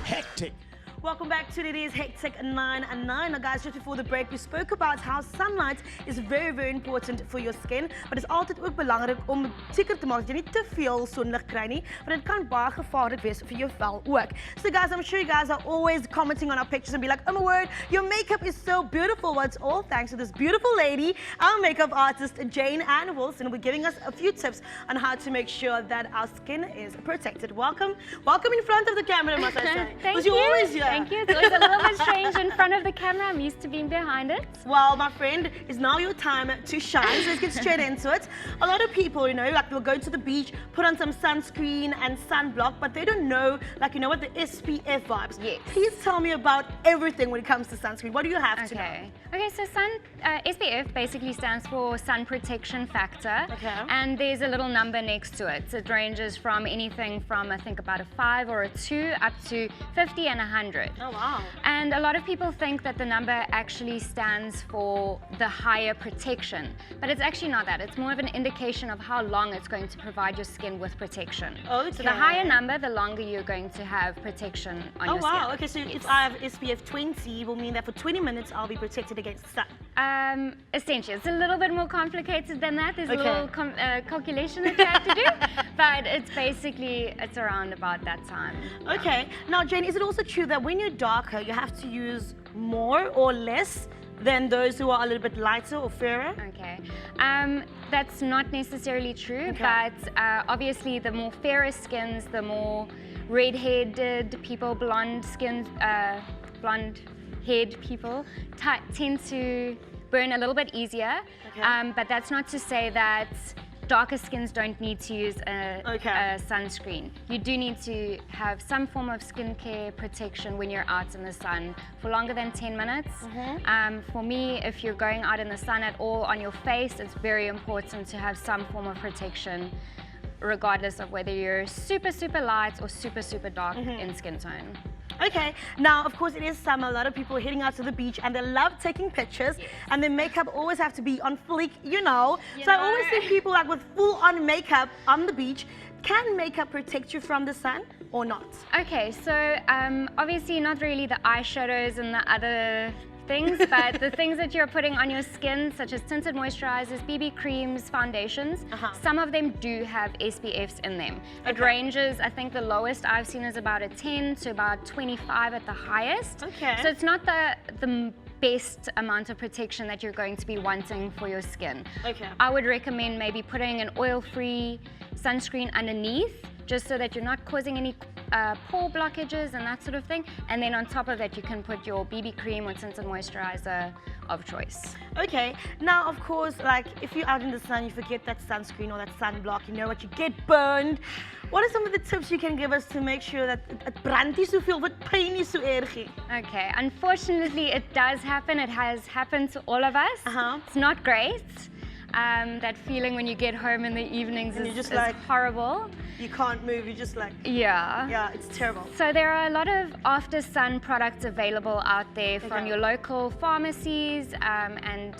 Hectic. Welcome back to today's Hectic 9 Now guys, just before the break, we spoke about how sunlight is very, very important for your skin, but it's altyd ook belangrik om seker te maak dat jy nie te veel sonlig kry nie, want dit kan baie gevaarlik wees vir jou vel ook. So guys, I'm sure you guys are always commenting on our pictures and be like, oh my word, your makeup is so beautiful. Well, it's all thanks to this beautiful lady, our makeup artist, Jane Ann Wilson, will be giving us a few tips on how to make sure that our skin is protected. Welcome in front of the camera, must I say. Thank you. you. Always here. Thank you. It's always a little bit strange in front of the camera. I'm used to being behind it. Well, my friend, it's now your time to shine, so let's get straight into it. A lot of people, you know, like they'll go to the beach, put on some sunscreen and sunblock, but they don't know, like, you know what, the SPF vibes. Yes. Please tell me about everything when it comes to sunscreen. What do you have to know? Okay, so SPF basically stands for sun protection factor. Okay. And there's a little number next to it. So it ranges from anything from, I think, about a 5 or a 2 up to 50 and 100. Oh, wow. And a lot of people think that the number actually stands for the higher protection, but it's actually not that. It's more of an indication of how long it's going to provide your skin with protection. Okay. So the higher number, the longer you're going to have protection on your skin. Oh, wow. Okay, so if I have SPF 20, it will mean that for 20 minutes I'll be protected against the sun. Essentially, it's a little bit more complicated than that. There's a little calculation that you have to do, but it's basically, it's around about that time. Okay. Now, Jane, is it also true that when you're darker, you have to use more or less than those who are a little bit lighter or fairer? Okay. That's not necessarily true, Okay. but obviously the more fairer skins, the more red-headed people, blonde-haired people tend to burn a little bit easier. Okay. But that's not to say that darker skins don't need to use a sunscreen. You do need to have some form of skincare protection when you're out in the sun for longer than 10 minutes. For me, if you're going out in the sun at all on your face, it's very important to have some form of protection, regardless of whether you're super, super light or super, super dark in skin tone. Okay, now of course it is summer, a lot of people are heading out to the beach and they love taking pictures and their makeup always have to be on fleek, you know. So I always see people like with full on makeup on the beach. Can makeup protect you from the sun or not? Okay, so obviously not really the eyeshadows and the other things, but the things that you're putting on your skin, such as tinted moisturizers, BB creams, foundations, some of them do have SPFs in them. It ranges, I think the lowest I've seen is about a 10 to about 25 at the highest. Okay. So it's not the best amount of protection that you're going to be wanting for your skin. Okay. I would recommend maybe putting an oil-free sunscreen underneath, just so that you're not causing any pore blockages and that sort of thing. And then on top of that, you can put your BB cream or tinted moisturizer of choice. Okay, now of course, like if you're out in the sun, you forget that sunscreen or that sunblock, you know what, you get burned. What are some of the tips you can give us to make sure that it brand nie soveel, wat pyn nie so erg nie? Okay, unfortunately it does happen. It has happened to all of us. It's not great. That feeling when you get home in the evenings is like horrible. You can't move, you're just like... Yeah, it's terrible. So there are a lot of after sun products available out there from your local pharmacies and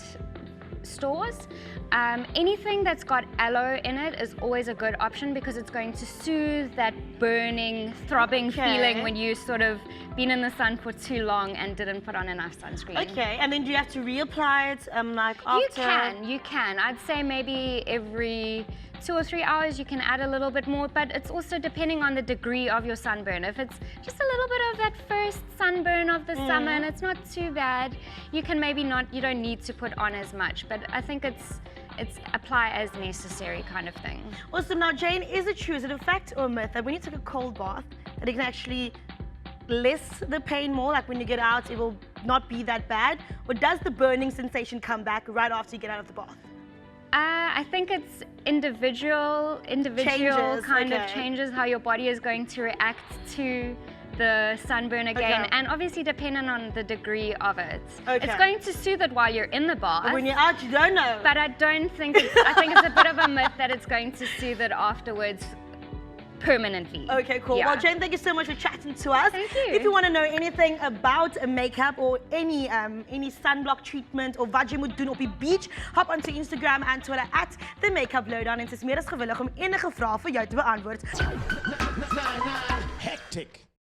stores. Anything that's got aloe in it is always a good option because it's going to soothe that burning, throbbing feeling when you sort of been in the sun for too long and didn't put on enough sunscreen. Okay, and then do you have to reapply it like after? You can. I'd say maybe every 2 or 3 hours you can add a little bit more, but it's also depending on the degree of your sunburn. If it's just a little bit of that first sunburn of the summer and it's not too bad, you can maybe not, you don't need to put on as much, but I think it's apply as necessary kind of thing. Also, now Jane, is it true, is it a fact or a myth that when you take a cold bath, that it can actually less the pain more, like when you get out it will not be that bad, or does the burning sensation come back right after you get out of the bath? I think it's individual kind of changes how your body is going to react to the sunburn again, and obviously depending on the degree of it. It's going to soothe it while you're in the bath. But when you're out, you don't know. But I don't think I think it's a bit of a myth that it's going to soothe it afterwards permanently. Okay, cool. Well, Jane, thank you so much for chatting to us. Thank you. If you want to know anything about makeup or any sunblock treatment or wat jy moet doen op die beach, hop onto Instagram and Twitter at the Makeup Lowdown en dit is meer as gewillig om enige vrae vir jou te beantwoord. hectic.